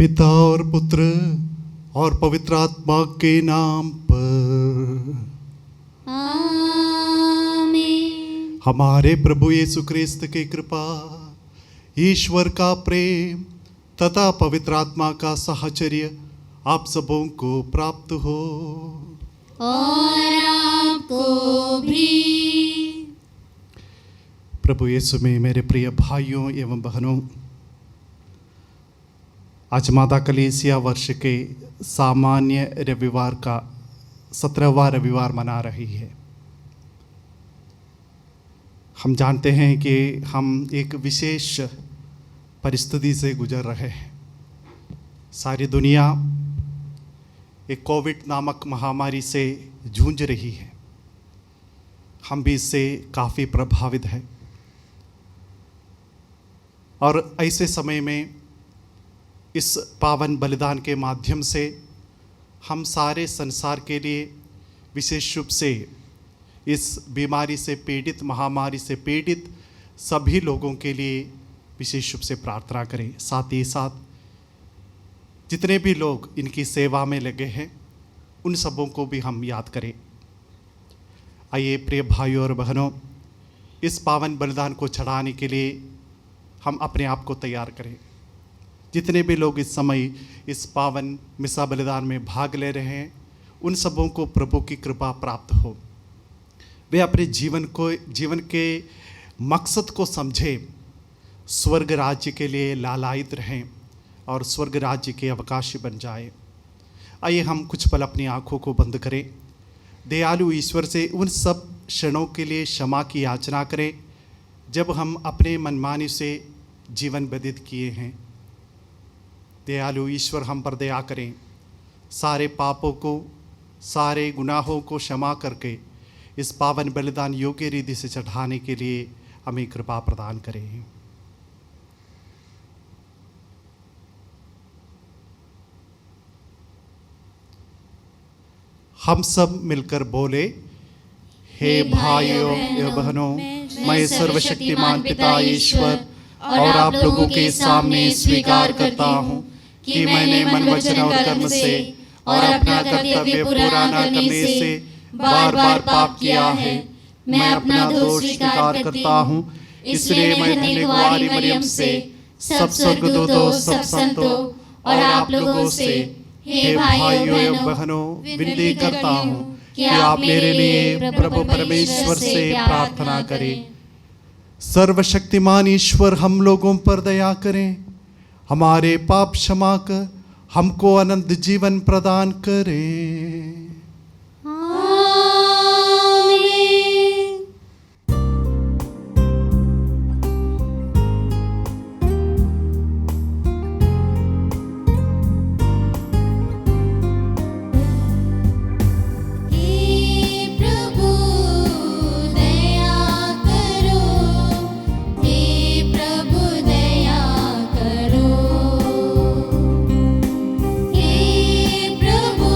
पिता और पुत्र और पवित्र आत्मा के नाम पर आमीन। हमारे प्रभु यीशु क्रिस्त की कृपा, ईश्वर का प्रेम तथा पवित्र आत्मा का साहचर्य आप सबों को प्राप्त हो। और आपको भी। प्रभु यीशु में मेरे प्रिय भाइयों एवं बहनों, आज माता कलीसिया वर्ष के सामान्य रविवार का 17वां रविवार मना रही है। हम जानते हैं कि हम एक विशेष परिस्थिति से गुजर रहे हैं। सारी दुनिया एक कोविड नामक महामारी से जूझ रही है। हम भी इससे काफ़ी प्रभावित हैं और ऐसे समय में इस पावन बलिदान के माध्यम से हम सारे संसार के लिए, विशेष रूप से इस बीमारी से पीड़ित, महामारी से पीड़ित सभी लोगों के लिए विशेष रूप से प्रार्थना करें। साथ ही साथ जितने भी लोग इनकी सेवा में लगे हैं उन सबों को भी हम याद करें। आइए प्रिय भाइयों और बहनों, इस पावन बलिदान को चढ़ाने के लिए हम अपने आप को तैयार करें। जितने भी लोग इस समय इस पावन मिसा बलिदान में भाग ले रहे हैं उन सबों को प्रभु की कृपा प्राप्त हो। वे अपने जीवन के मकसद को समझें, स्वर्ग राज्य के लिए लालायित रहें और स्वर्ग राज्य के अवकाशी बन जाए। आइए हम कुछ पल अपनी आँखों को बंद करें। दयालु ईश्वर से उन सब क्षणों के लिए क्षमा की याचना करें जब हम अपने मनमानी से जीवन व्यतीत किए हैं। दयालु ईश्वर हम पर दया करें, सारे पापों को, सारे गुनाहों को क्षमा करके इस पावन बलिदान योग्य रीति से चढ़ाने के लिए हमें कृपा प्रदान करें। हम सब मिलकर बोले, हे भाइयों एवं बहनों, मैं सर्वशक्तिमान पिता ईश्वर और आप लोगों के सामने स्वीकार करता हूँ कि मैंने मन, वचन और कर्म से और अपना कर्तव्य पूरा न करने से बार बार पाप किया है। मैं अपना दोष स्वीकार करता हूँ। इसलिए मैं धन्य कुंवारी मरियम से, सब स्वर्गदूतों, सब संतों और आप लोगों से, हे भाइयों एवं बहनों, विनती करता हूँ कि आप मेरे लिए प्रभु परमेश्वर से प्रार्थना करें। सर्वशक्तिमान ईश्वर हम लोगों पर दया करें, हमारे पाप क्षमा कर हमको अनंत जीवन प्रदान करें। हे प्रभु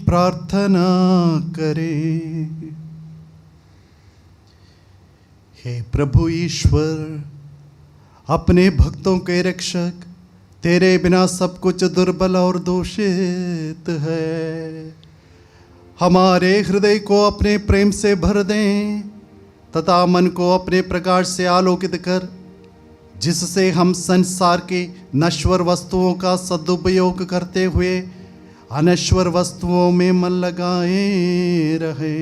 प्रार्थना करें। हे प्रभु ईश्वर, अपने भक्तों के रक्षक, तेरे बिना सब कुछ दुर्बल और दूषित है। हमारे हृदय को अपने प्रेम से भर दें तथा मन को अपने प्रकाश से आलोकित कर, जिससे हम संसार की नश्वर वस्तुओं का सदुपयोग करते हुए अनश्वर वस्तुओं में मन लगाए रहे।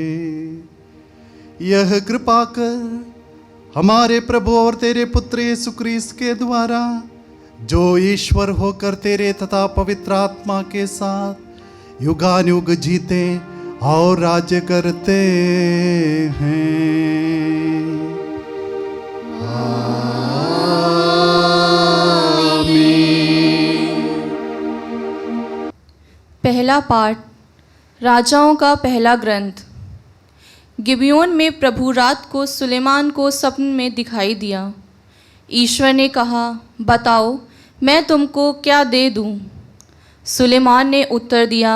यह कृपा कर हमारे प्रभु और तेरे पुत्र यीशु क्रिस्त के द्वारा, जो ईश्वर होकर तेरे तथा पवित्र आत्मा के साथ युगानुयुग जीते और राज्य करते हैं। पहला पाठ, राजाओं का पहला ग्रंथ। गिबियोन में प्रभु रात को सुलेमान को स्वप्न में दिखाई दिया। ईश्वर ने कहा, बताओ मैं तुमको क्या दे दूं? सुलेमान ने उत्तर दिया,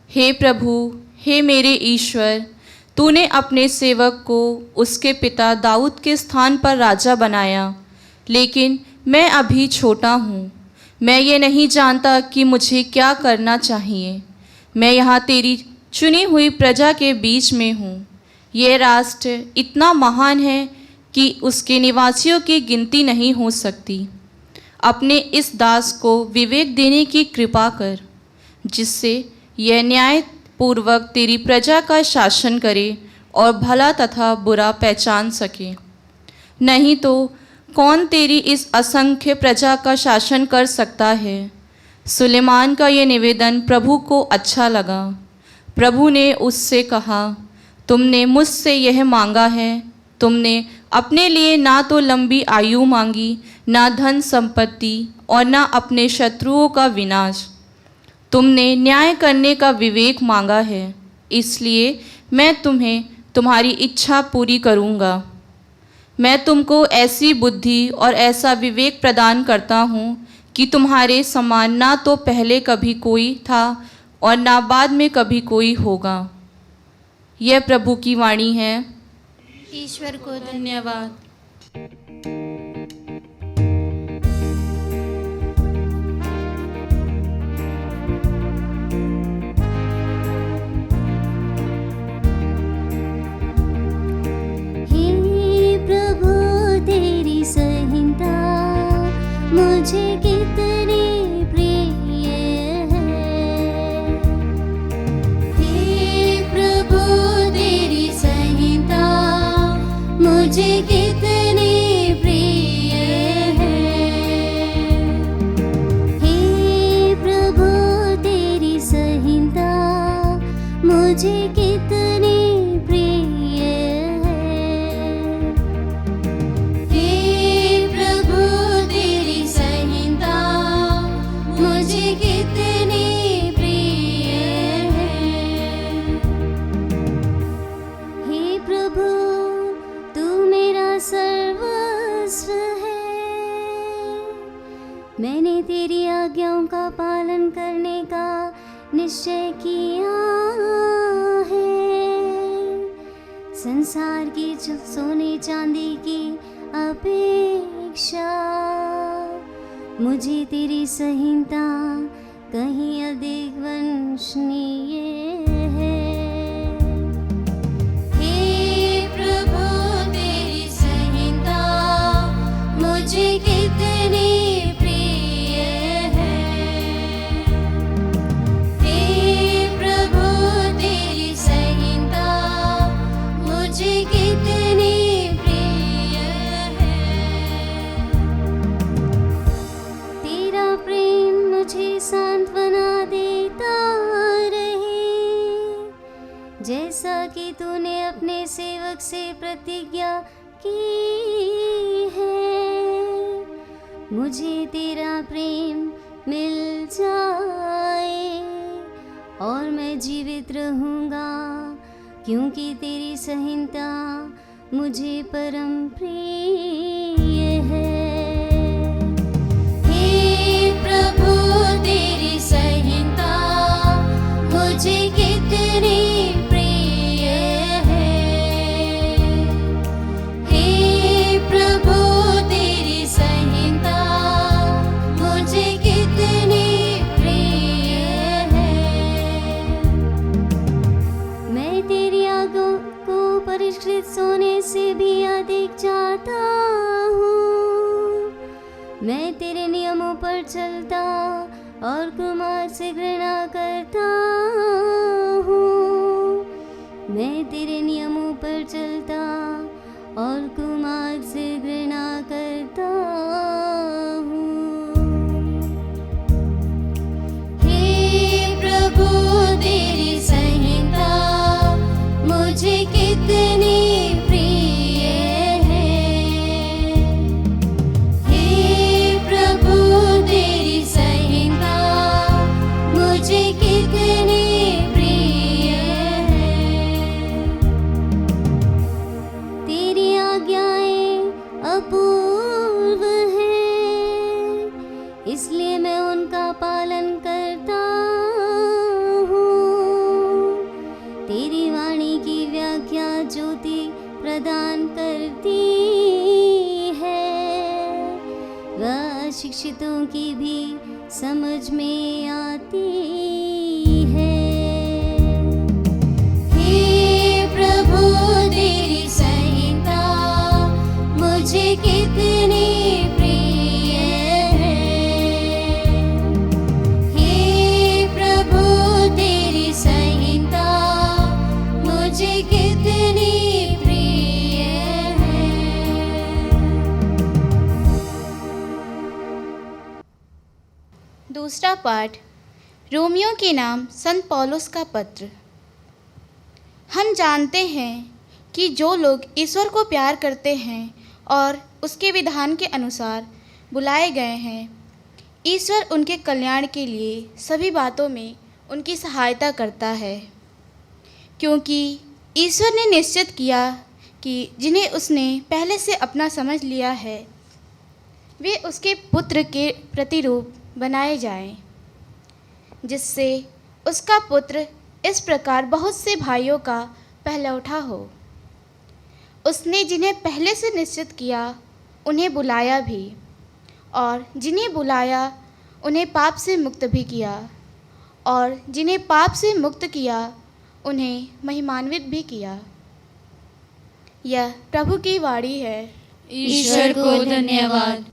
हे प्रभु, हे मेरे ईश्वर, तूने अपने सेवक को उसके पिता दाऊद के स्थान पर राजा बनाया, लेकिन मैं अभी छोटा हूँ। मैं ये नहीं जानता कि मुझे क्या करना चाहिए। मैं यहाँ तेरी चुनी हुई प्रजा के बीच में हूँ। ये राष्ट्र इतना महान है कि उसके निवासियों की गिनती नहीं हो सकती। अपने इस दास को विवेक देने की कृपा कर, जिससे यह न्याय पूर्वक तेरी प्रजा का शासन करे और भला तथा बुरा पहचान सके। नहीं तो कौन तेरी इस असंख्य प्रजा का शासन कर सकता है? सुलेमान का ये निवेदन प्रभु को अच्छा लगा। प्रभु ने उससे कहा, तुमने मुझसे यह मांगा है। तुमने अपने लिए ना तो लंबी आयु मांगी, ना धन संपत्ति और ना अपने शत्रुओं का विनाश। तुमने न्याय करने का विवेक मांगा है, इसलिए मैं तुम्हें तुम्हारी इच्छा पूरी करूँगा। मैं तुमको ऐसी बुद्धि और ऐसा विवेक प्रदान करता हूँ कि तुम्हारे समान ना तो पहले कभी कोई था और ना बाद में कभी कोई होगा। यह प्रभु की वाणी है। ईश्वर को धन्यवाद। मुझे कितनी प्रिय है। हे प्रभु तेरी संहिता मुझे कितनी प्रिय है। हे प्रभु तेरी संहिता मुझे कितनी प्रिय है। हे प्रभु तेरी संहिता मुझे कितनी प्रिय है। हे प्रभु तू मेरा सर्वस्व है। मैंने तेरी आज्ञाओं का पालन करने का निश्चय किया है। संसार की सोने चांदी की अपेक्षा मुझे तेरी संहिता कहीं अधिक वंशनीय है। हे प्रभु तेरी संहिता मुझे कितनी प्रिय है। हे प्रभु तेरी संहिता मुझे कितनी प्रिय है। तेरा प्रेम मुझे सांत्वना देता रहे, जैसा कि तूने अपने सेवक से प्रतिज्ञा की है। मुझे तेरा प्रेम मिल जाए और मैं जीवित रहूँगा, क्योंकि तेरी संहिता मुझे परम प्रिय है। हे प्रभु तेरी संहिता मुझे कितनी पर चलता और कुमार्ग से घृणा करता हूँ। मैं तेरे नियमों पर चलता और कुमार्ग से घृणा करता हूँ। हे प्रभु तेरी संहिता मुझे कितनी प्रिय है। हे प्रभु तेरी संहिता मुझे कितनी प्रिय है। तेरी आज्ञाएं अपूर्व हैं, इसलिए मैं उनका पालन करता हूँ। तेरी वाणी की व्याख्या ज्योति प्रदान करती है, वह शिक्षितों की भी समझ में आती है। हे प्रभु तेरी संहिता मुझे कितनी प्रिय है। हे प्रभु तेरी संहिता मुझे कितनी प्रिय है। दूसरा पाठ रोमियो के नाम संत पौलुस का पत्र। हम जानते हैं कि जो लोग ईश्वर को प्यार करते हैं और उसके विधान के अनुसार बुलाए गए हैं, ईश्वर उनके कल्याण के लिए सभी बातों में उनकी सहायता करता है। क्योंकि ईश्वर ने निश्चित किया कि जिन्हें उसने पहले से अपना समझ लिया है, वे उसके पुत्र के प्रतिरूप बनाए जाएं, जिससे उसका पुत्र इस प्रकार बहुत से भाइयों का पहलौठा हो। उसने जिन्हें पहले से निश्चित किया उन्हें बुलाया भी, और जिन्हें बुलाया उन्हें पाप से मुक्त भी किया, और जिन्हें पाप से मुक्त किया उन्हें महिमान्वित भी किया। यह प्रभु की वाणी है। ईश्वर को धन्यवाद।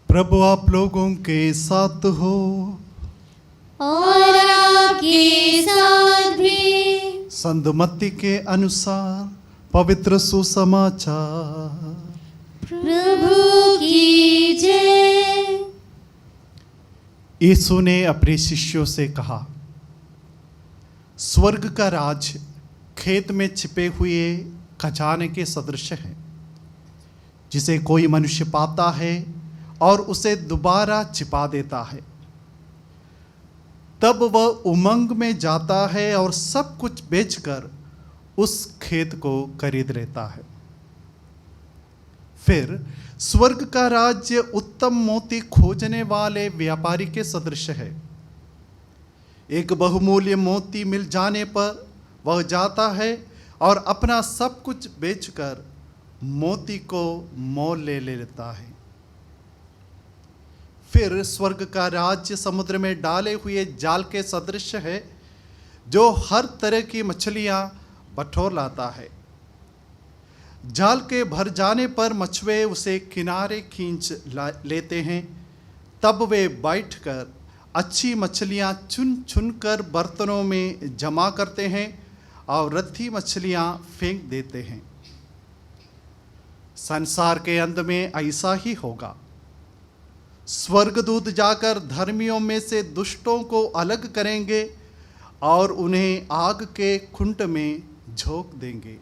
प्रभु आप लोगों के साथ हो और आपके साथ भी। संत मत्ती के अनुसार पवित्र सुसमाचार। प्रभु की जय। यीशु ने अपने शिष्यों से कहा, स्वर्ग का राज खेत में छिपे हुए खजाने के सदृश है, जिसे कोई मनुष्य पाता है और उसे दोबारा छिपा देता है। तब वह उमंग में जाता है और सब कुछ बेचकर उस खेत को खरीद लेता है। फिर स्वर्ग का राज्य उत्तम मोती खोजने वाले व्यापारी के सदृश है। एक बहुमूल्य मोती मिल जाने पर वह जाता है और अपना सब कुछ बेचकर मोती को मोल ले लेता है। फिर स्वर्ग का राज्य समुद्र में डाले हुए जाल के सदृश है, जो हर तरह की मछलियां बटोर लाता है। जाल के भर जाने पर मछुए उसे किनारे खींच लेते हैं। तब वे बैठकर अच्छी मछलियां चुन चुन कर बर्तनों में जमा करते हैं और रद्दी मछलियां फेंक देते हैं। संसार के अंत में ऐसा ही होगा। स्वर्गदूत जाकर धर्मियों में से दुष्टों को अलग करेंगे और उन्हें आग के खुंट में झोंक देंगे।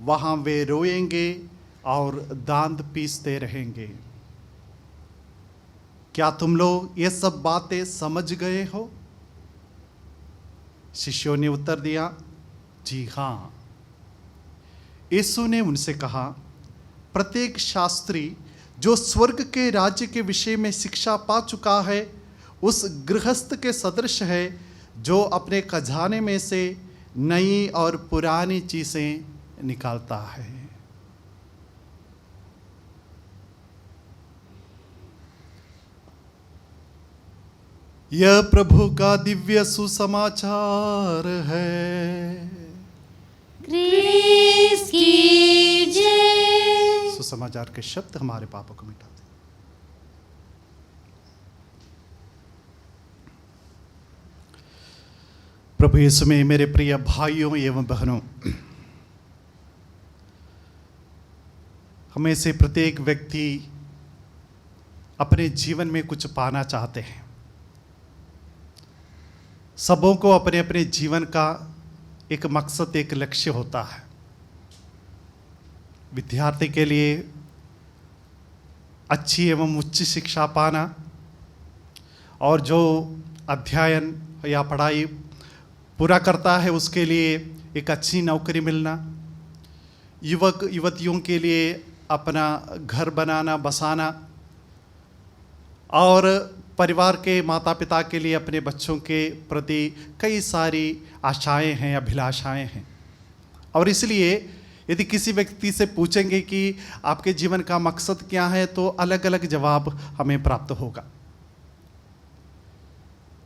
वहां वे रोएंगे और दांत पीसते रहेंगे। क्या तुम लोग ये सब बातें समझ गए हो? शिष्यों ने उत्तर दिया, जी हाँ। यीशु ने उनसे कहा, प्रत्येक शास्त्री जो स्वर्ग के राज्य के विषय में शिक्षा पा चुका है उस गृहस्थ के सदृश है जो अपने खजाने में से नई और पुरानी चीजें निकालता है। यह प्रभु का दिव्य सुसमाचार है। क्रिस की जय। सुसमाचार के शब्द हमारे पापों को मिटाते हैं। प्रभु यीशु में मेरे प्रिय भाइयों एवं बहनों, हमें से प्रत्येक व्यक्ति अपने जीवन में कुछ पाना चाहते हैं। सबों को अपने अपने जीवन का एक मकसद, एक लक्ष्य होता है। विद्यार्थी के लिए अच्छी एवं उच्च शिक्षा पाना और जो अध्ययन या पढ़ाई पूरा करता है उसके लिए एक अच्छी नौकरी मिलना, युवक युवतियों के लिए अपना घर बनाना बसाना और परिवार के माता पिता के लिए अपने बच्चों के प्रति कई सारी आशाएं हैं, अभिलाषाएं हैं। और इसलिए यदि किसी व्यक्ति से पूछेंगे कि आपके जीवन का मकसद क्या है तो अलग अलग जवाब हमें प्राप्त होगा।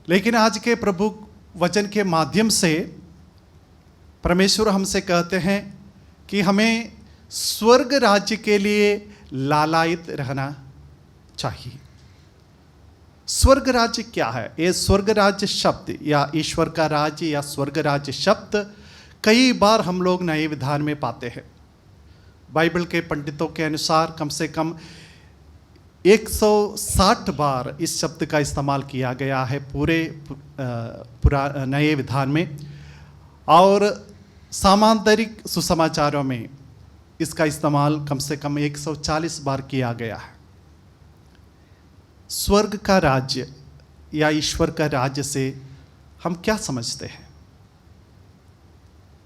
लेकिन आज के प्रभु वचन के माध्यम से परमेश्वर हमसे कहते हैं कि हमें स्वर्ग राज्य के लिए लालायित रहना चाहिए। स्वर्ग राज्य क्या है? ये स्वर्ग राज्य शब्द या ईश्वर का राज्य या स्वर्ग राज्य शब्द कई बार हम लोग नए विधान में पाते हैं। बाइबल के पंडितों के अनुसार कम से कम 160 बार इस शब्द का इस्तेमाल किया गया है पूरा नए विधान में, और सामांतरिक सुसमाचारों में इसका इस्तेमाल कम से कम 140 बार किया गया है। स्वर्ग का राज्य या ईश्वर का राज्य से हम क्या समझते हैं?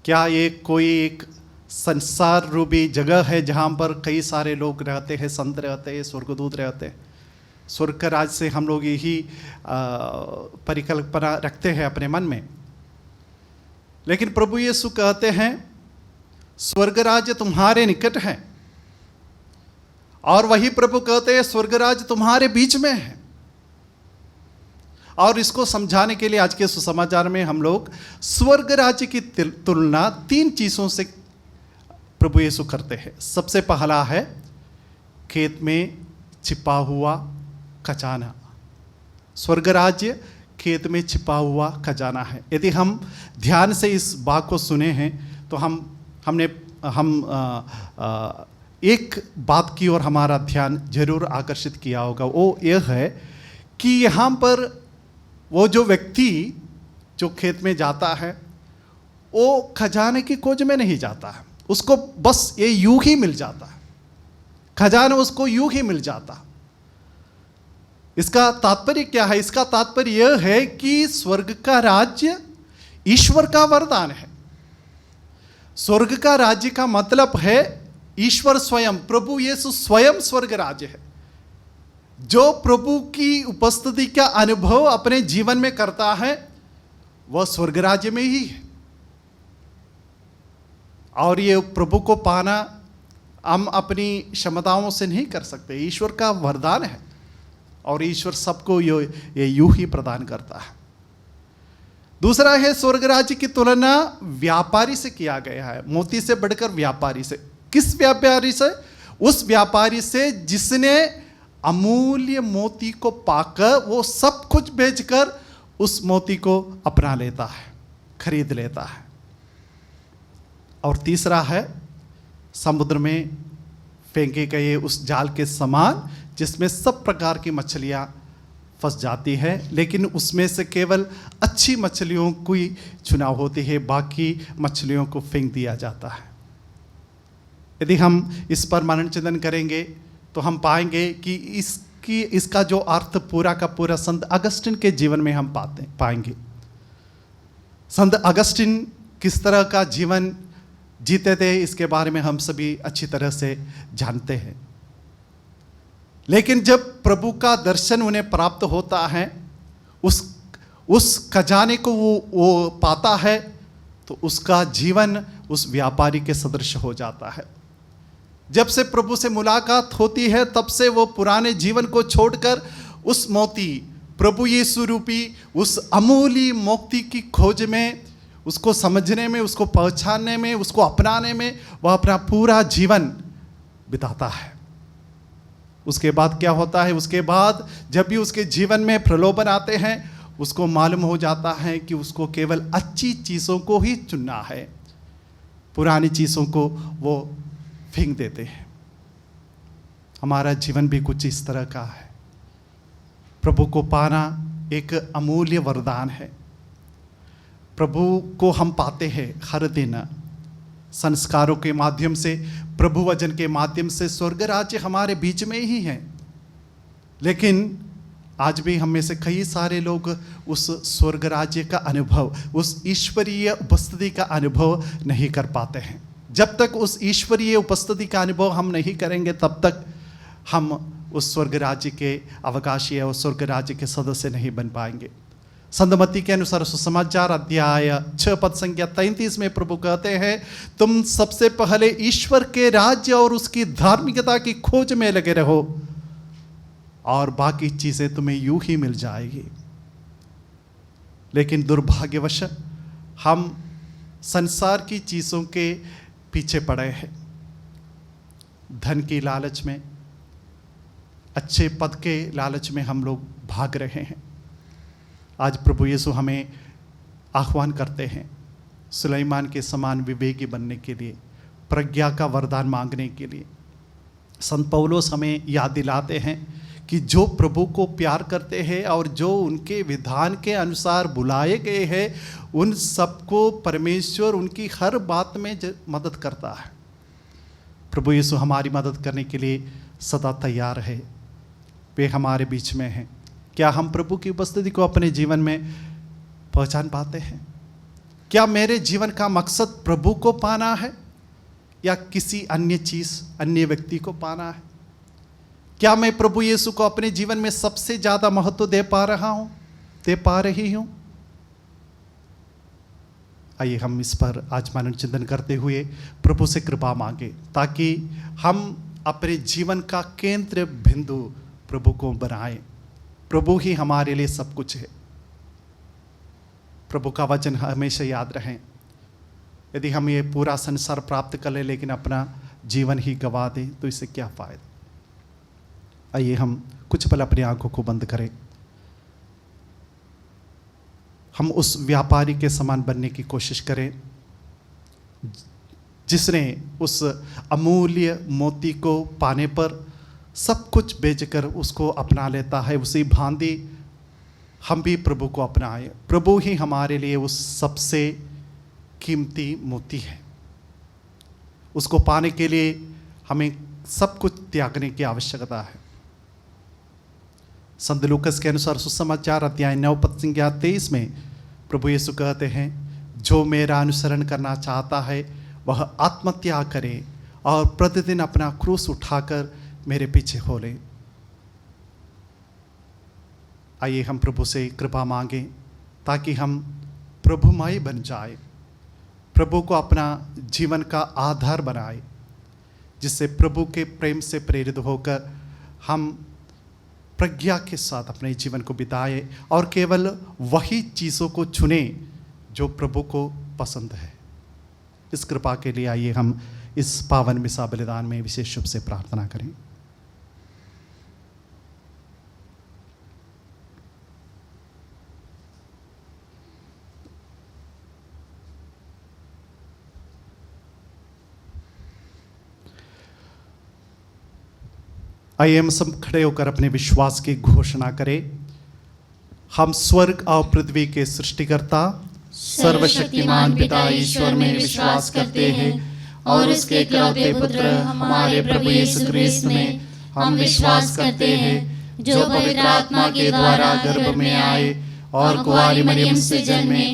क्या ये कोई एक संसार रूपी जगह है जहाँ पर कई सारे लोग रहते हैं, संत रहते हैं, स्वर्गदूत रहते हैं? स्वर्ग का राज्य से हम लोग यही परिकल्पना रखते हैं अपने मन में। लेकिन प्रभु यीशु कहते हैं स्वर्ग राज्य तुम्हारे निकट है, और वही प्रभु कहते हैं स्वर्ग राज्य तुम्हारे बीच में है। और इसको समझाने के लिए आज के सुसमाचार में हम लोग स्वर्ग राज्य की तुलना 3 चीज़ों से प्रभु यीशु करते हैं। सबसे पहला है खेत में छिपा हुआ खजाना। स्वर्ग राज्य खेत में छिपा हुआ खजाना है। यदि हम ध्यान से इस बात को सुने हैं तो हमने एक बात की ओर हमारा ध्यान जरूर आकर्षित किया होगा। वो यह है कि यहाँ पर वो जो व्यक्ति जो खेत में जाता है वो खजाने की खोज में नहीं जाता है, उसको बस ये यूं ही मिल जाता है, खजाना उसको यूं ही मिल जाता। इसका तात्पर्य क्या है? इसका तात्पर्य यह है कि स्वर्ग का राज्य ईश्वर का वरदान है। स्वर्ग का राज्य का मतलब है ईश्वर स्वयं, प्रभु यीशु स्वयं स्वर्ग राज्य है। जो प्रभु की उपस्थिति का अनुभव अपने जीवन में करता है वह स्वर्ग राज्य में ही है। और ये प्रभु को पाना हम अपनी क्षमताओं से नहीं कर सकते, ईश्वर का वरदान है और ईश्वर सबको ये यूं ही प्रदान करता है। दूसरा है स्वर्ग राज्य की तुलना व्यापारी से किया गया है, मोती से बढ़कर व्यापारी से। किस व्यापारी से? उस व्यापारी से जिसने अमूल्य मोती को पाकर वो सब कुछ बेचकर उस मोती को अपना लेता है, खरीद लेता है। और तीसरा है समुद्र में फेंके गए उस जाल के समान जिसमें सब प्रकार की मछलियां फंस जाती है, लेकिन उसमें से केवल अच्छी मछलियों की चुनाव होती है, बाकी मछलियों को फेंक दिया जाता है। यदि हम इस पर मनन चिंतन करेंगे तो हम पाएंगे कि इसका जो अर्थ पूरा का पूरा संत अगस्टिन के जीवन में हम पाएंगे। संत अगस्टिन किस तरह का जीवन जीते थे इसके बारे में हम सभी अच्छी तरह से जानते हैं। लेकिन जब प्रभु का दर्शन उन्हें प्राप्त होता है, उस खजाने को वो पाता है, तो उसका जीवन उस व्यापारी के सदृश हो जाता है। जब से प्रभु से मुलाकात होती है तब से वो पुराने जीवन को छोड़कर उस मोती प्रभु यीशु रूपी उस अमूल्य मोती की खोज में, उसको समझने में, उसको पहचानने में, उसको अपनाने में वह अपना पूरा जीवन बिताता है। उसके बाद क्या होता है? उसके बाद जब भी उसके जीवन में प्रलोभन आते हैं, उसको मालूम हो जाता है कि उसको केवल अच्छी चीज़ों को ही चुनना है, पुरानी चीज़ों को वो फेंक देते हैं। हमारा जीवन भी कुछ इस तरह का है। प्रभु को पाना एक अमूल्य वरदान है। प्रभु को हम पाते हैं हर दिन संस्कारों के माध्यम से, प्रभु वचन के माध्यम से। स्वर्ग राज्य हमारे बीच में ही है, लेकिन आज भी हम में से कई सारे लोग उस स्वर्ग राज्य का अनुभव, उस ईश्वरीय उपस्थिति का अनुभव नहीं कर पाते हैं। जब तक उस ईश्वरीय उपस्थिति का अनुभव हम नहीं करेंगे तब तक हम उस स्वर्ग राज्य के अवकाशी और स्वर्ग राज्य के सदस्य नहीं बन पाएंगे। संत मत्ती के अनुसार सुसमाचार अध्याय 6 पद संख्या 33 में प्रभु कहते हैं, तुम सबसे पहले ईश्वर के राज्य और उसकी धार्मिकता की खोज में लगे रहो और बाकी चीजें तुम्हें यूं ही मिल जाएगी। लेकिन दुर्भाग्यवश हम संसार की चीजों के पीछे पड़े हैं, धन की लालच में, अच्छे पद के लालच में हम लोग भाग रहे हैं। आज प्रभु यीशु हमें आह्वान करते हैं सुलेमान के समान विवेकी बनने के लिए, प्रज्ञा का वरदान मांगने के लिए। संत पौलुस हमें याद दिलाते हैं कि जो प्रभु को प्यार करते हैं और जो उनके विधान के अनुसार बुलाए गए हैं, उन सबको परमेश्वर उनकी हर बात में मदद करता है। प्रभु यीशु हमारी मदद करने के लिए सदा तैयार है, वे हमारे बीच में हैं। क्या हम प्रभु की उपस्थिति को अपने जीवन में पहचान पाते हैं? क्या मेरे जीवन का मकसद प्रभु को पाना है या किसी अन्य चीज़, अन्य व्यक्ति को पाना है? क्या मैं प्रभु यीशु को अपने जीवन में सबसे ज़्यादा महत्व दे पा रही हूँ? आइए हम इस पर आज मनन चिंतन करते हुए प्रभु से कृपा मांगे, ताकि हम अपने जीवन का केंद्र बिंदु प्रभु को बनाएं। प्रभु ही हमारे लिए सब कुछ है। प्रभु का वचन हमेशा याद रहें। यदि हम ये पूरा संसार प्राप्त कर लें लेकिन अपना जीवन ही गंवा दें तो इससे क्या फ़ायदा? आइए हम कुछ पल अपनी आंखों को बंद करें। हम उस व्यापारी के समान बनने की कोशिश करें जिसने उस अमूल्य मोती को पाने पर सब कुछ बेचकर उसको अपना लेता है। उसी भांति हम भी प्रभु को अपनाएं। प्रभु ही हमारे लिए उस सबसे कीमती मोती है। उसको पाने के लिए हमें सब कुछ त्यागने की आवश्यकता है। संत लूकस के अनुसार सुसमाचार अध्याय 9 पद संख्या 23 में प्रभु यीशु कहते हैं, जो मेरा अनुसरण करना चाहता है वह आत्मत्याग करे और प्रतिदिन अपना क्रूस उठाकर मेरे पीछे हो ले। आइए हम प्रभु से कृपा मांगें ताकि हम प्रभुमय बन जाए, प्रभु को अपना जीवन का आधार बनाए, जिससे प्रभु के प्रेम से प्रेरित होकर हम प्रज्ञा के साथ अपने जीवन को बिताए और केवल वही चीज़ों को चुने जो प्रभु को पसंद है। इस कृपा के लिए आइए हम इस पावन मिसा बलिदान में विशेष रूप से प्रार्थना करें। आइए हम सब खड़े होकर अपने विश्वास की घोषणा करें। हम स्वर्ग और पृथ्वी के सृष्टिकर्ता सर्वशक्तिमान पिता ईश्वर में विश्वास करते हैं और उसके इकलौते पुत्र हमारे प्रभु यीशु ख्रीस्त में हम विश्वास करते हैं, जो पवित्र आत्मा के द्वारा गर्भ में आए और कुंवारी मरियम से जन्मे।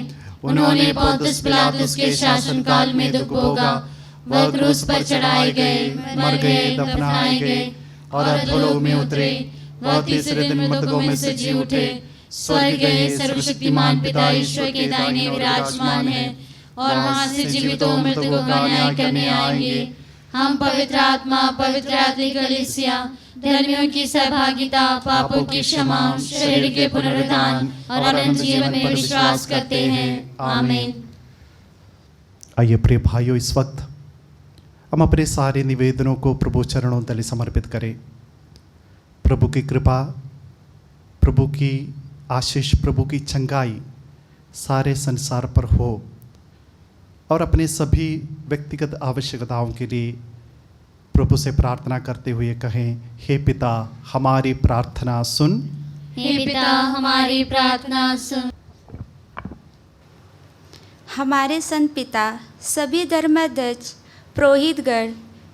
उन्होंने पौंतुस पिलातुस के शासनकाल में दुख भोगा, वह क्रूस पर चढ़ाए गए, मर गए, दफनाए गए और अधोलोक में उतरे। वह तीसरे दिन मृतकों में से जी उठे, स्वर्ग गए, सर्वशक्तिमान पिता ईश्वर के दाहिने विराजमान है और वहां से जीवितों और मृतकों का न्याय करने आएंगे। हम पवित्र आत्मा, पवित्र आत्मिक कलीसिया, धर्मियों की सहभागिता, पापों की क्षमा, शरीर के पुनरुत्थान और अनंत जीवन में विश्वास करते हैं। आमीन। आइए प्रिय भाइयों, इस वक्त हम अपने सारे निवेदनों को प्रभु चरणों तले समर्पित करें। प्रभु की कृपा, प्रभु की आशीष, प्रभु की चंगाई सारे संसार पर हो और अपने सभी व्यक्तिगत आवश्यकताओं के लिए प्रभु से प्रार्थना करते हुए कहें, हे पिता हमारी प्रार्थना सुन। हे पिता हमारी प्रार्थना सुन। हमारे संत पिता, सभी धर्माध्यक्ष, पुरोहितगण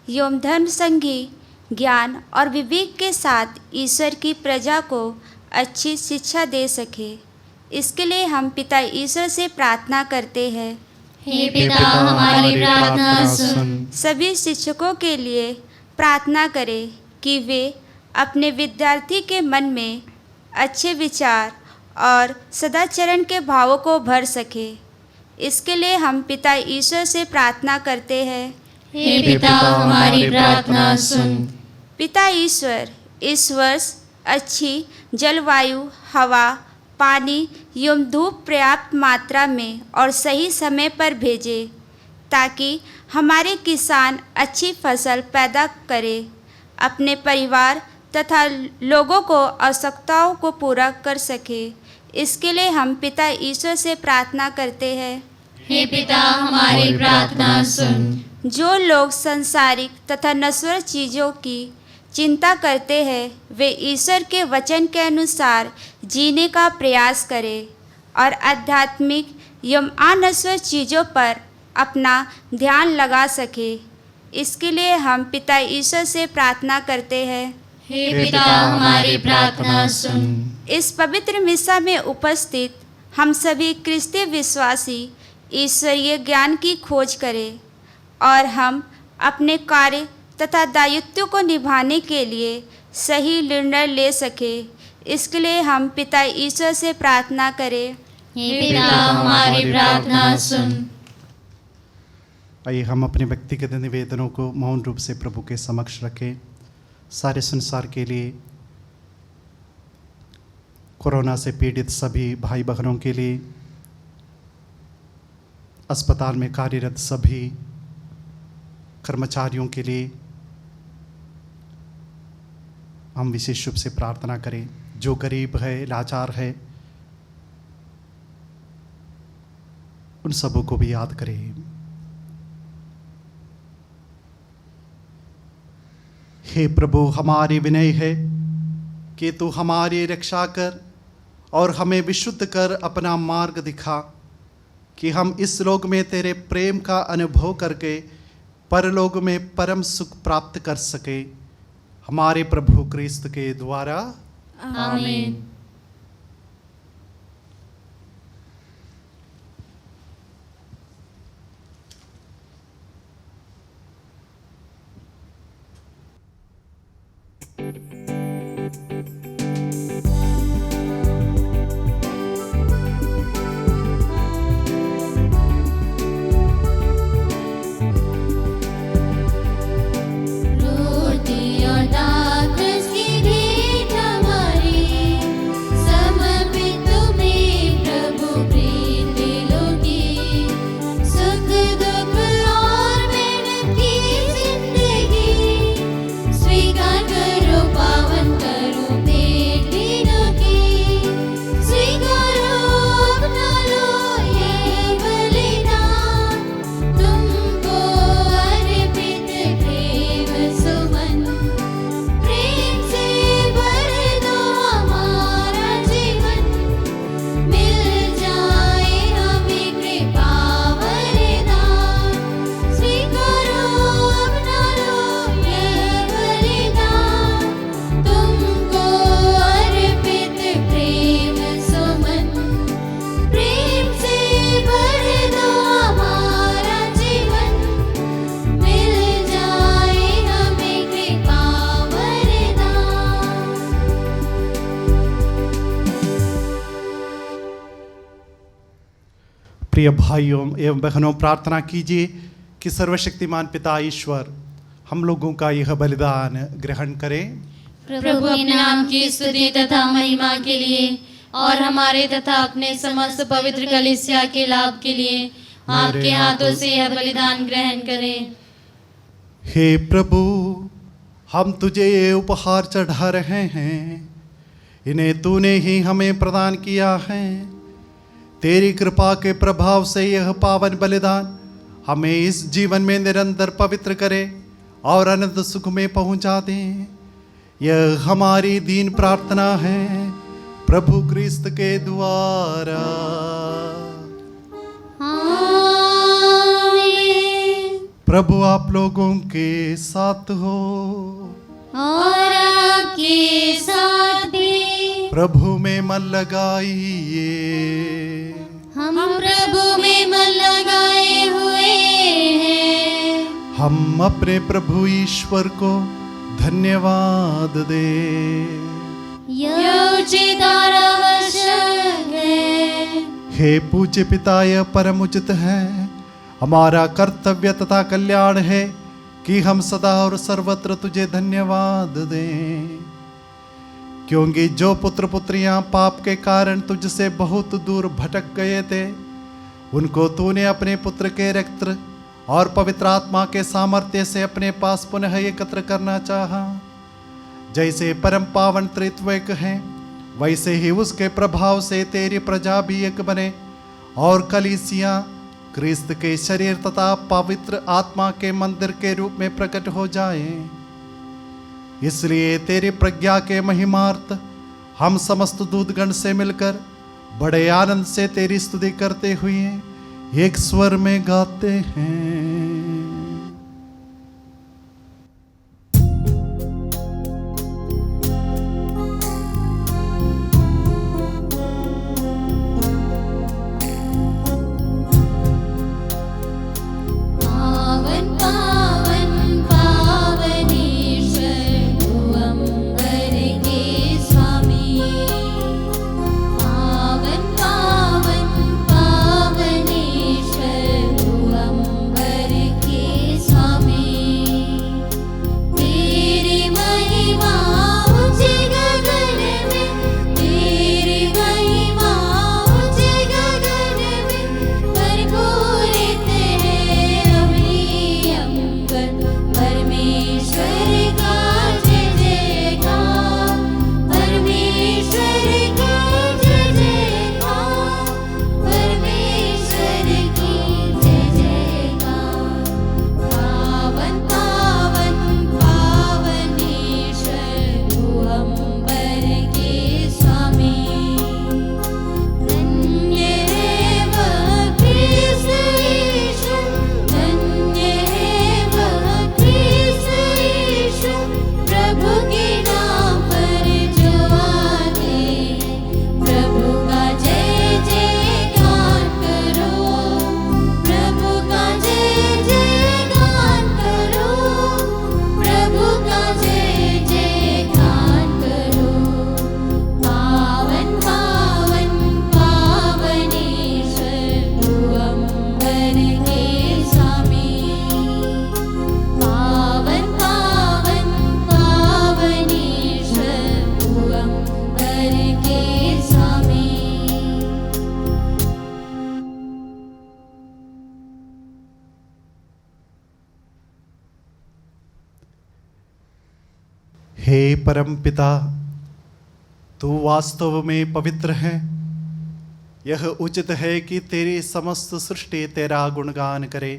एवं धर्म संघी ज्ञान और विवेक के साथ ईश्वर की प्रजा को अच्छी शिक्षा दे सके, इसके लिए हम पिता ईश्वर से प्रार्थना करते हैं। हे पिता हमारी प्रार्थना सुन। सभी शिक्षकों के लिए प्रार्थना करें कि वे अपने विद्यार्थी के मन में अच्छे विचार और सदाचरण के भावों को भर सके, इसके लिए हम पिता ईश्वर से प्रार्थना करते हैं। हे पिता हमारी प्रार्थना सुन। पिता ईश्वर, इस वर्ष अच्छी जलवायु, हवा, पानी एवं धूप पर्याप्त मात्रा में और सही समय पर भेजे, ताकि हमारे किसान अच्छी फसल पैदा करें, अपने परिवार तथा लोगों को आवश्यकताओं को पूरा कर सके, इसके लिए हम पिता ईश्वर से प्रार्थना करते हैं। हे पिता हमारी प्रार्थना सुन। जो लोग सांसारिक तथा नश्वर चीज़ों की चिंता करते हैं, वे ईश्वर के वचन के अनुसार जीने का प्रयास करें और आध्यात्मिक एवं अनश्वर चीज़ों पर अपना ध्यान लगा सके, इसके लिए हम पिता ईश्वर से प्रार्थना करते हैं। हे पिता हमारी प्रार्थना सुन। इस पवित्र मिसा में उपस्थित हम सभी क्रिस्तीय विश्वासी ईश्वरीय ज्ञान की खोज करें और हम अपने कार्य तथा दायित्व को निभाने के लिए सही निर्णय ले सके, इसके लिए हम पिता ईश्वर से प्रार्थना करें। हे पिता हमारी प्रार्थना सुन। आइए हम अपने व्यक्तिगत निवेदनों को मौन रूप से प्रभु के समक्ष रखें। सारे संसार के लिए, कोरोना से पीड़ित सभी भाई बहनों के लिए, अस्पताल में कार्यरत सभी कर्मचारियों के लिए हम विशेष रूप से प्रार्थना करें। जो गरीब है, लाचार है, उन सबों को भी याद करें। हे प्रभु, हमारी विनय है कि तू हमारी रक्षा कर और हमें विशुद्ध कर अपना मार्ग दिखा, कि हम इस लोक में तेरे प्रेम का अनुभव करके परलोक में परम सुख प्राप्त कर सके, हमारे प्रभु क्रिस्त के द्वारा। आमीन। रोटी और दाख की भेंट हमारे प्रिय भाइयों एवं बहनों, प्रार्थना कीजिए कि सर्वशक्तिमान पिता ईश्वर हम लोगों का यह बलिदान ग्रहण करें। प्रभु अपने नाम की स्तुति तथा महिमा के लिए और हमारे तथा अपने समस्त पवित्र कलीसिया के लाभ के लिए आपके हाथों से यह बलिदान ग्रहण करें। हे प्रभु, हम तुझे ये उपहार चढ़ा रहे हैं, इन्हें तूने ही हमें प्रदान किया है। तेरी कृपा के प्रभाव से यह पावन बलिदान हमें इस जीवन में निरंतर पवित्र करे और अनंत सुख में पहुंचा दे। यह हमारी दीन प्रार्थना है प्रभु क्रिस्त के द्वारा। आमीन। प्रभु आप लोगों के साथ हो और आपके साथ भी। प्रभु में मन लगाइए। हम प्रभु में मन लगाए हुए हैं। हम अपने प्रभु ईश्वर को धन्यवाद दे। यह उचित और आवश्यक है। हे पूज्य पिता, यह परम उचित है, हमारा कर्तव्य तथा कल्याण है कि हम सदा और सर्वत्र तुझे धन्यवाद दें, क्योंकि जो पुत्र पुत्रियां पाप के कारण तुझसे बहुत दूर भटक गए थे, उनको तूने अपने पुत्र के रक्त और पवित्र आत्मा के सामर्थ्य से अपने पास पुनः एकत्र करना चाहा। जैसे परम पावन त्रित्व एक है, वैसे ही उसके प्रभाव से तेरी प्रजा भी एक बने और कलीसिया क्रिस्त के शरीर तथा पवित्र आत्मा के मंदिर के रूप में प्रकट हो जाए। इसलिए तेरी प्रज्ञा के महिमार्थ हम समस्त दूतगण से मिलकर बड़े आनंद से तेरी स्तुति करते हुए एक स्वर में गाते हैं। पावन पावन पावन ईश्वर तू अम्बर के स्वामी। पावन पावन पावन ईश्वर तू अम्बर के स्वामी। तेरी महिमा ऊंचे गगन में, तेरी महिमा ऊंचे गगन में भरपूरित है अवनी अंबर। परमेश्वर का जय जयकार, परमेश्वर का जय जयकार, परमेश्वर की जय जयकार। पावन पावन पावन ईश्वर तू अम्बर के स्वामी। धन्य है वह क्रिस्त यीशु, धन्य है वह क्रिस्त यीशु, प्रभु के नाम पर जो आते हैं। प्रभु का जय जयगान करो, प्रभु का जय जयगान करो, प्रभु का जय जयगान करो। पावन पावन पावन ईश्वर तू अम्बर के स्वामी। पावन पावन पावन ईश्वर तू अम्बर के स्वामी। हे परम पिता, तू वास्तव में पवित्र है। यह उचित है कि तेरी समस्त सृष्टि तेरा गुणगान करे,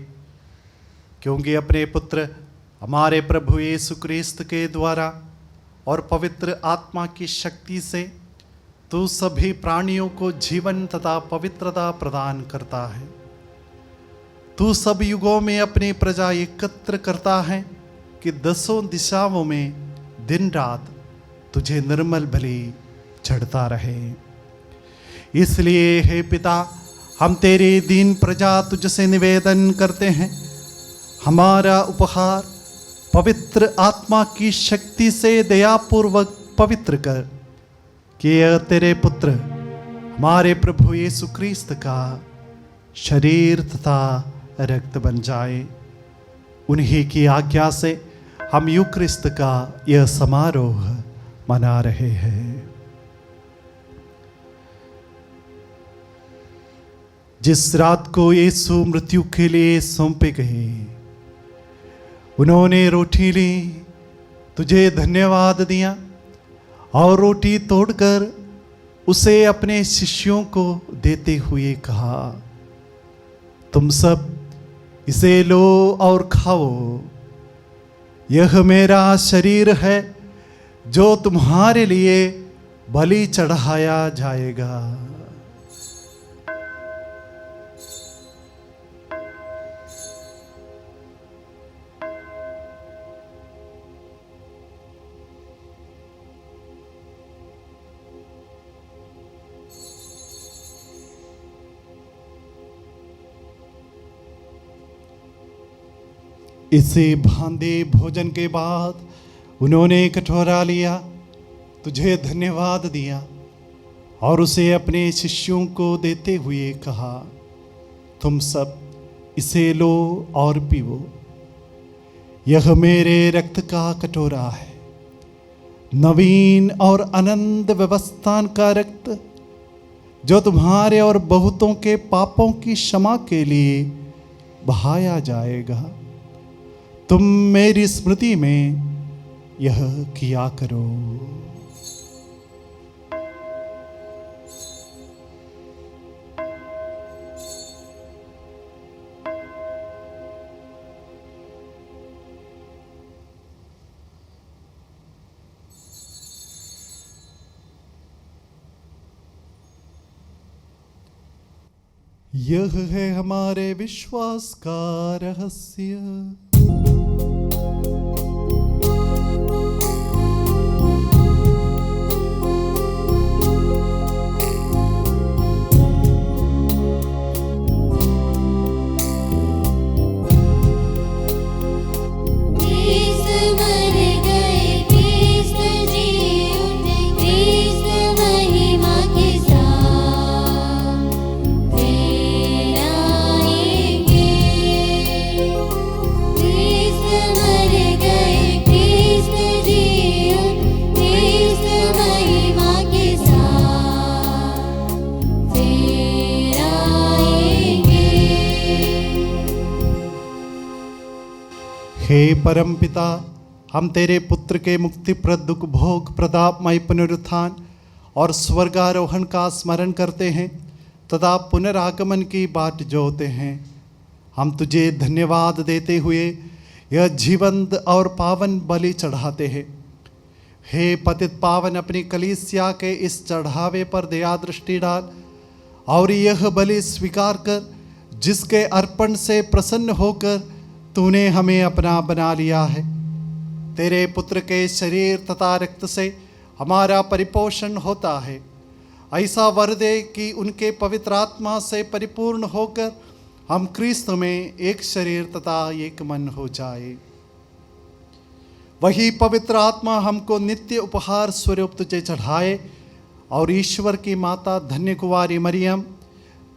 क्योंकि अपने पुत्र हमारे प्रभु यीशु क्रिस्त के द्वारा और पवित्र आत्मा की शक्ति से तू सभी प्राणियों को जीवन तथा पवित्रता प्रदान करता है। तू सब युगों में अपनी प्रजा एकत्र करता है कि दसों दिशाओं में दिन रात तुझे निर्मल बलि चढ़ता रहे। इसलिए हे पिता, हम तेरी दीन प्रजा तुझसे निवेदन करते हैं, हमारा उपहार पवित्र आत्मा की शक्ति से दयापूर्वक पवित्र कर, कि यह तेरे पुत्र हमारे प्रभु यीशु क्रिस्त का शरीर तथा रक्त बन जाए। उन्हीं की आज्ञा से हम यूक्रिस्त का यह समारोह मना रहे हैं। जिस रात को यीशु मृत्यु के लिए सौंपे गए, उन्होंने रोटी ली, तुझे धन्यवाद दिया और रोटी तोड़कर उसे अपने शिष्यों को देते हुए कहा, तुम सब इसे लो और खाओ, यह मेरा शरीर है जो तुम्हारे लिए बलि चढ़ाया जाएगा। इसे भांति भोजन के बाद उन्होंने कटोरा लिया, तुझे धन्यवाद दिया और उसे अपने शिष्यों को देते हुए कहा, तुम सब इसे लो और पीओ, यह मेरे रक्त का कटोरा है, नवीन और अनंत व्यवस्था का रक्त, जो तुम्हारे और बहुतों के पापों की क्षमा के लिए बहाया जाएगा। तुम मेरी स्मृति में यह किया करो। यह है हमारे विश्वास का रहस्य। हे परम पिता, हम तेरे पुत्र के मुक्तिप्रद दुख भोग प्रतापमय पुनरुत्थान और स्वर्गारोहण का स्मरण करते हैं तथा पुनरागमन की बाट जोते हैं। हम तुझे धन्यवाद देते हुए यह जीवंत और पावन बलि चढ़ाते हैं। हे पतित पावन, अपनी कलीसिया के इस चढ़ावे पर दया दृष्टि डाल और यह बलि स्वीकार कर, जिसके अर्पण से प्रसन्न होकर तूने हमें अपना बना लिया है। तेरे पुत्र के शरीर तथा रक्त से हमारा परिपोषण होता है। ऐसा वर दे कि उनके पवित्र आत्मा से परिपूर्ण होकर हम क्रिस्त में एक शरीर तथा एक मन हो जाए। वही पवित्र आत्मा हमको नित्य उपहार स्वरूप तुझे चढ़ाए और ईश्वर की माता धन्य कुंवारी मरियम,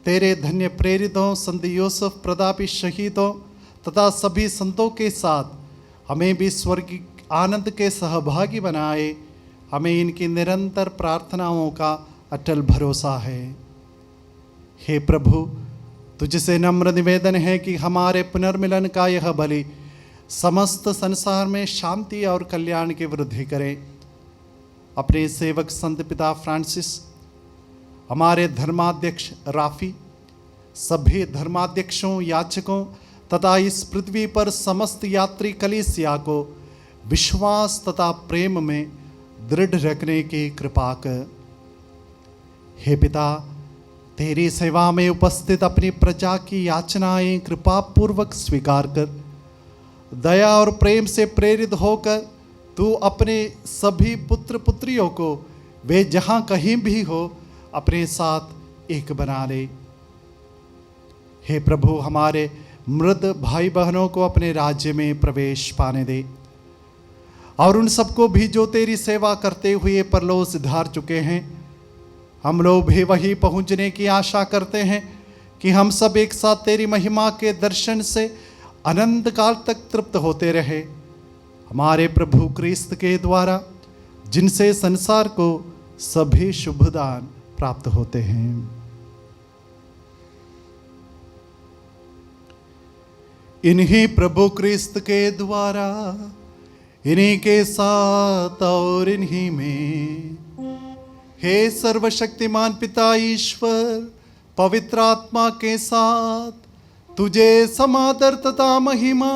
तेरे धन्य प्रेरितों संत यूसुफ प्रतापी शहीदों तथा सभी संतों के साथ हमें भी स्वर्गीय आनंद के सहभागी बनाए। हमें इनकी निरंतर प्रार्थनाओं का अटल भरोसा है। हे प्रभु, तुझसे नम्र निवेदन है कि हमारे पुनर्मिलन का यह बलि समस्त संसार में शांति और कल्याण की वृद्धि करे। अपने सेवक संत पिता फ्रांसिस, हमारे धर्माध्यक्ष राफी, सभी धर्माध्यक्षों, याचकों तथा इस पृथ्वी पर समस्त यात्री कलीसिया को विश्वास तथा प्रेम में दृढ़ रखने की कृपा कर। हे पिता, तेरी सेवा में उपस्थित अपनी प्रजा की याचनाएं कृपा पूर्वक स्वीकार कर, दया और प्रेम से प्रेरित होकर तू अपने सभी पुत्र पुत्रियों को वे जहाँ कहीं भी हो अपने साथ एक बना ले। हे प्रभु, हमारे मृत भाई बहनों को अपने राज्य में प्रवेश पाने दे और उन सबको भी जो तेरी सेवा करते हुए परलोक सिधार चुके हैं। हम लोग भी वही पहुंचने की आशा करते हैं कि हम सब एक साथ तेरी महिमा के दर्शन से अनंत काल तक तृप्त होते रहे, हमारे प्रभु क्रिस्त के द्वारा, जिनसे संसार को सभी शुभ दान प्राप्त होते हैं। इन्हीं प्रभु क्रिस्त के द्वारा, इन्हीं के साथ और इन्हीं में, हे सर्वशक्तिमान पिता ईश्वर, पवित्र आत्मा के साथ तुझे समादर तथा महिमा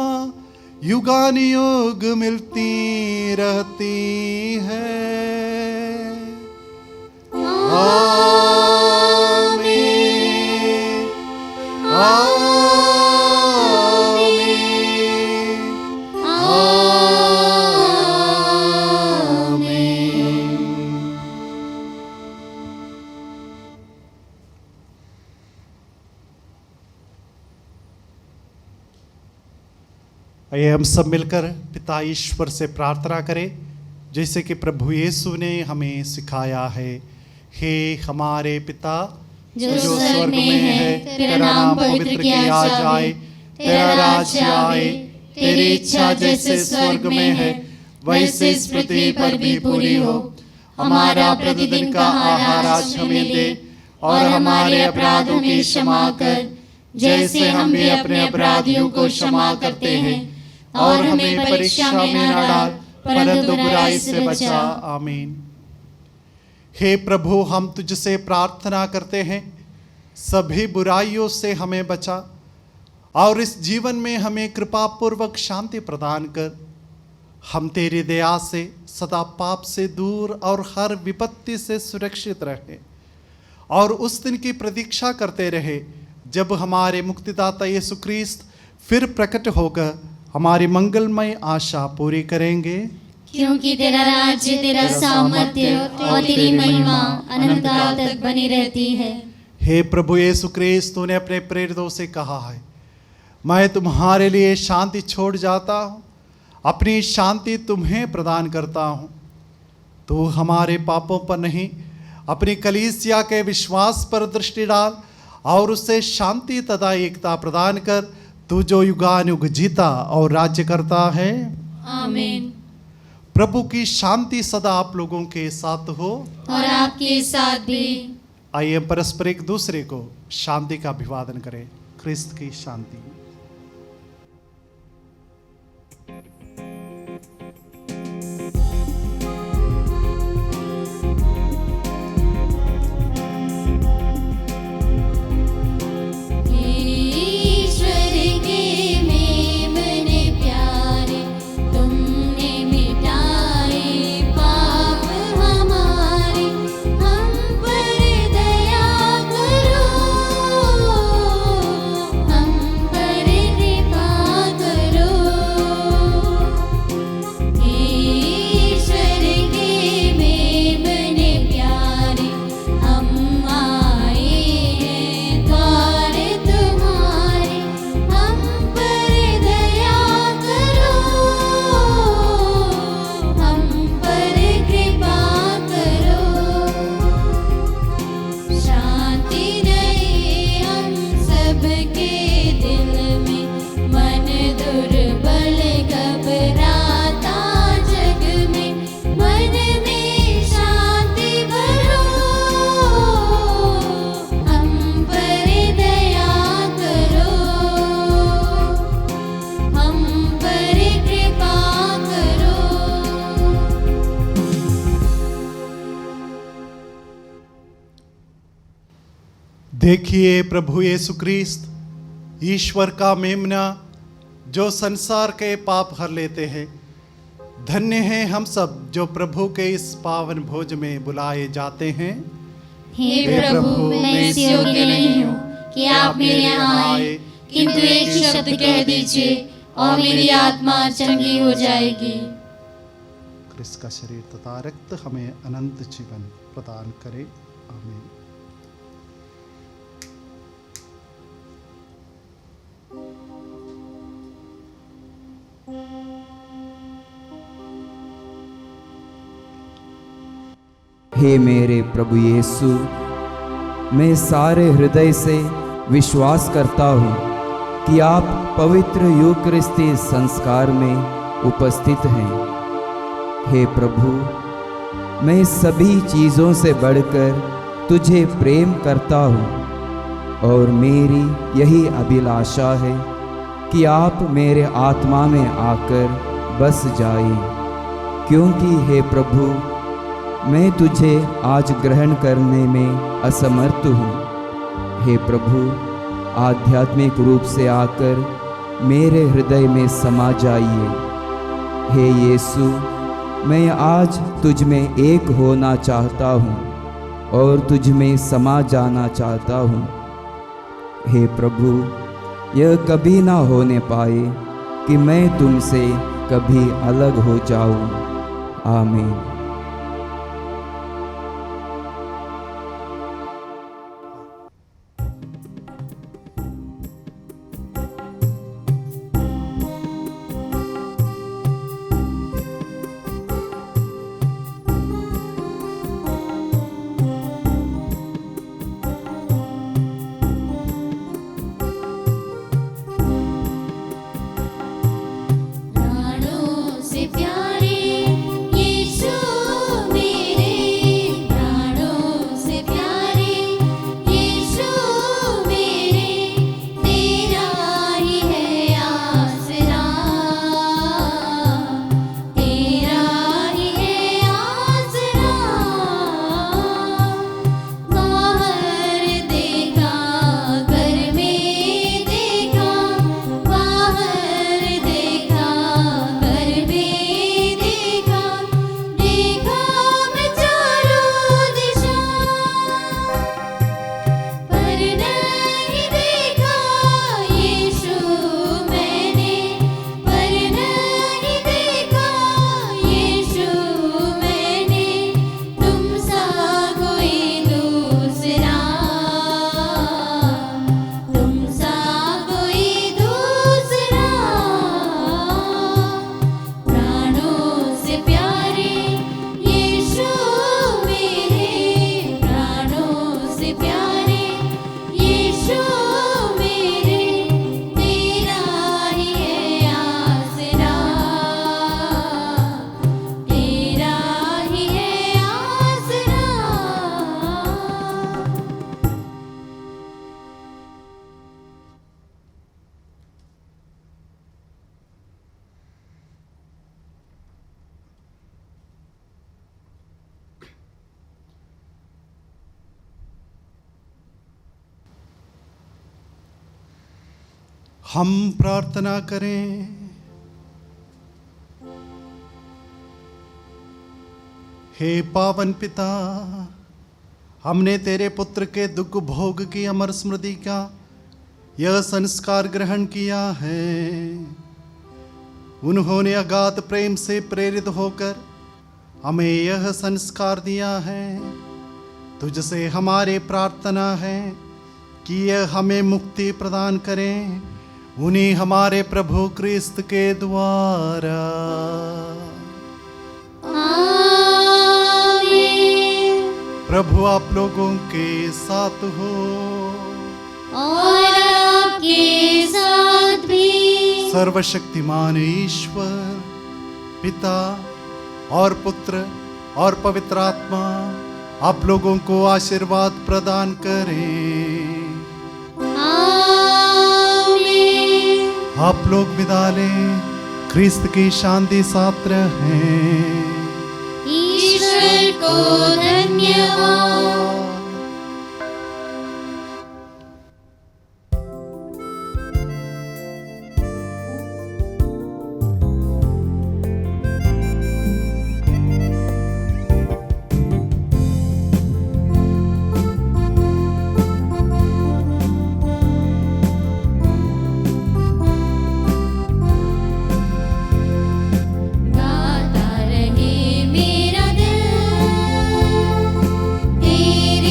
युगानुयुग मिलती रहती है। आमीन। आइए हम सब मिलकर पिता ईश्वर से प्रार्थना करें, जैसे कि प्रभु यीशु ने हमें सिखाया है। हे हमारे पिता जो स्वर्ग में है, तेरा नाम पवित्र किया जाए, तेरा राज्य आए, तेरी इच्छा जैसे स्वर्ग में है वैसे इस पृथ्वी पर भी पूरी हो। हमारा प्रतिदिन का आहार आज हमें दे, और हमारे अपराधों की क्षमा कर, जैसे हम भी अपने अपराधियों को क्षमा करते हैं, और हमें परीक्षा में न डाल, परंतु बुराई से बचा। आमीन। हे प्रभु, हम तुझसे प्रार्थना करते हैं, सभी बुराइयों से हमें बचा, और इस जीवन में हमें कृपा पूर्वक शांति प्रदान कर। हम तेरी दया से सदा पाप से दूर और हर विपत्ति से सुरक्षित रहे, और उस दिन की प्रतीक्षा करते रहे जब हमारे मुक्तिदाता यीशु क्रिस्त फिर प्रकट होकर हमारी मंगलमय आशा पूरी करेंगे। क्योंकि तेरा राज्य, तेरा सामर्थ्य और तेरी महिमा अनंत काल तक बनी रहती है। हे प्रभु यीशु क्रिस्त, तूने अपने प्रेरितों से कहा है, मैं तुम्हारे लिए शांति छोड़ जाता हूँ, अपनी शांति तुम्हें प्रदान करता हूँ। तू हमारे पापों पर नहीं, अपनी कलीसिया के विश्वास पर दृष्टि डाल, और उसे शांति तथा एकता प्रदान कर। तू जो युगानुयुग जीता और राज्य करता है। आमीन। प्रभु की शांति सदा आप लोगों के साथ हो, और आपके साथ भी। आइए परस्पर एक दूसरे को शांति का अभिवादन करें। क्रिस्त की शांति। देखिए प्रभु यीशु क्रिस्त, ईश्वर का मेमना, जो संसार के पाप हर लेते हैं। धन्य हैं हम सब जो प्रभु के इस पावन भोज में बुलाए जाते हैं। हे प्रभु, मैं इस योग्य नहीं हूँ कि आप मेरे यहाँ आए, किंतु एक शब्द कह दीजिए और मेरी आत्मा चंगी हो जाएगी। क्रिस्त का शरीर तथा रक्त हमें अनंत जीवन प्रदान करे। आमीन। हे मेरे प्रभु यीशु, मैं सारे हृदय से विश्वास करता हूँ कि आप पवित्र यूकरिस्ती संस्कार में उपस्थित हैं। हे प्रभु, मैं सभी चीज़ों से बढ़कर तुझे प्रेम करता हूँ और मेरी यही अभिलाषा है कि आप मेरे आत्मा में आकर बस जाएं, क्योंकि हे प्रभु, मैं तुझे आज ग्रहण करने में असमर्थ हूँ। हे प्रभु, आध्यात्मिक रूप से आकर मेरे हृदय में समा जाइए। हे यीशु, मैं आज तुझ में एक होना चाहता हूँ और तुझ में समा जाना चाहता हूँ। हे प्रभु, यह कभी ना होने पाए कि मैं तुमसे कभी अलग हो जाऊँ। आमीन। प्राणों से प्यारे यीशु मेरे, प्राणों से प्यारे यीशु मेरे, तेरा ही है आसरा, तेरा ही है आसरा। बाहर देखा, घर में देखा, बाहर देखा, घर में देखा, देखा मैं चारों दिशा, पर नहीं देखा यीशु मैंने, पर नहीं देखा यीशु मैंने, तुम सा कोई दूसरा, तुम सा कोई दूसरा। प्राणों से प्यारे यीशु मेरे, प्राणों से प्यारे यीशु मेरे, तेरा ही है आसरा, तेरा ही है आसरा। हम प्रार्थना करें। हे पावन पिता, हमने तेरे पुत्र के दुख भोग की अमर स्मृति का यह संस्कार ग्रहण किया है। उन्होंने अगाध प्रेम से प्रेरित होकर हमें यह संस्कार दिया है। तुझसे हमारी प्रार्थना है कि यह हमें मुक्ति प्रदान करें, उन्हीं हमारे प्रभु क्रिस्त के द्वारा। आमीन। प्रभु आप लोगों के साथ हो और आपके साथ भी। सर्वशक्तिमान ईश्वर पिता और पुत्र और पवित्र आत्मा आप लोगों को आशीर्वाद प्रदान करें। आप लोग विदा लें। क्रिस्त की शांति साथ रहें। ईश्वर को धन्यवाद। गाता रहे मेरा दिल तेरे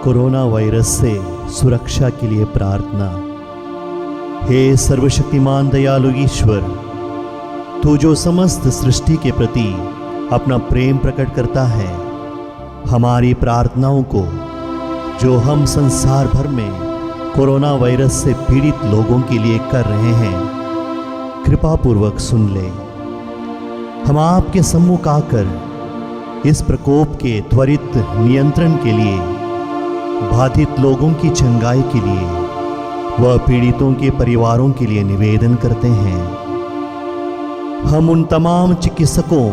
कोरोना वायरस से सुरक्षा के लिए प्रार्थना। हे सर्वशक्तिमान दयालु ईश्वर, तू जो समस्त सृष्टि के प्रति अपना प्रेम प्रकट करता है, हमारी प्रार्थनाओं को जो हम संसार भर में कोरोना वायरस से पीड़ित लोगों के लिए कर रहे हैं, कृपा पूर्वक सुन ले। हम आपके सम्मुख आकर इस प्रकोप के त्वरित नियंत्रण के लिए, बाधित लोगों की चंगाई के लिए व पीड़ितों के परिवारों के लिए निवेदन करते हैं। हम उन तमाम चिकित्सकों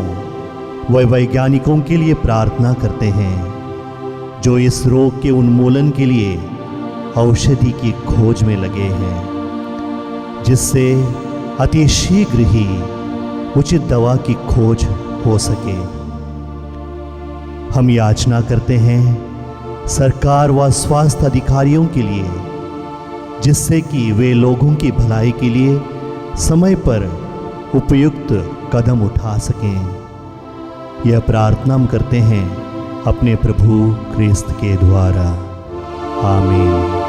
व वैज्ञानिकों के लिए प्रार्थना करते हैं जो इस रोग के उन्मूलन के लिए औषधि की खोज में लगे हैं, जिससे अति शीघ्र ही उचित दवा की खोज हो सके। हम याचना करते हैं सरकार व स्वास्थ्य अधिकारियों के लिए, जिससे कि वे लोगों की भलाई के लिए समय पर उपयुक्त कदम उठा सकें। यह प्रार्थना हम करते हैं अपने प्रभु क्रिस्त के द्वारा। आमीन।